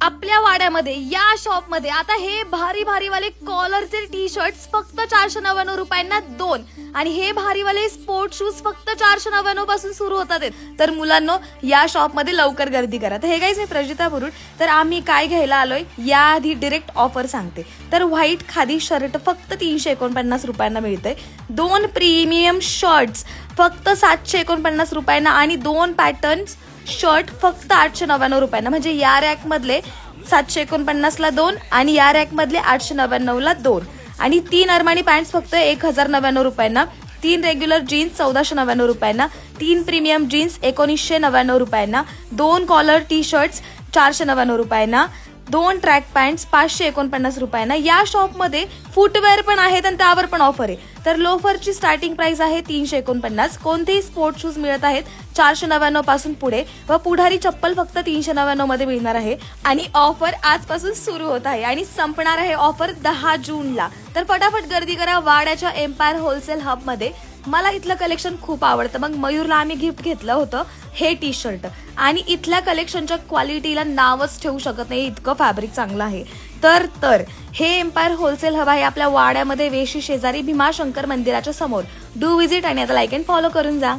आपल्या वाड्यामध्ये या शॉपमध्ये आता हे भारी भारीवाले कॉलरचे टी शर्ट्स फक्त 499 रुपयांना 2 आणि हे भारीवाले स्पोर्ट शूज फक्त 499 पासून सुरू होतात. तर मुलांनो या शॉपमध्ये लवकर गर्दी करा. तर हे गाईज मी प्रजिता बुरुड. तर आम्ही काय घ्यायला आलोय याआधी डायरेक्ट ऑफर सांगते. तर व्हाईट खादी शर्ट फक्त 349 रुपयांना मिळतंय. 2 प्रीमियम शर्ट्स फक्त 749 रुपयांना आणि 2 पॅटर्न्स शर्ट फक्त 899 रुपयांना. म्हणजे या रॅक मधले 749 ला 2 आणि या रॅक मधले 899 ला 2 आणि 3 अरमानी पॅन्ट्स फक्त 1099 रुपयांना. 3 रेग्युलर जीन्स 1499 रुपयांना. 3 प्रीमियम जीन्स 1999 रुपयांना. 2 कॉलर टी शर्ट्स 499 रुपयांना. 2 ट्रॅक पॅन्ट्स 549 रुपयांना. या शॉपमध्ये फुटवेअर पण आहेत आणि त्यावर पण ऑफर आहे. तर लोफरची स्टार्टिंग प्राइस आहे 349. कोणतेही स्पोर्ट शूज मिळत आहेत 499 पासून पुढे व पुढारी चप्पल फक्त 399 मध्ये मिळणार आहे. आणि ऑफर आजपासून सुरू होत आहे आणि संपणार आहे ऑफर 10 जूनला. तर फटाफट गर्दी करा वाड्याच्या एम्पायर होलसेल हब मध्ये. मला इथलं कलेक्शन खूप आवडतं. मग मयूरला आम्ही गिफ्ट घेतलं होतं हे टी शर्ट आणि इथल्या कलेक्शनच्या क्वालिटीला नावच ठेवू शकत नाही, इतकं फॅब्रिक चांगलं आहे. तर हे एम्पायर होलसेल हब आहे आपल्या वाड्यामध्ये वेशी शेजारी भीमाशंकर मंदिराच्या समोर. डू विजिट आणि आता लाईक अँड फॉलो करून जा.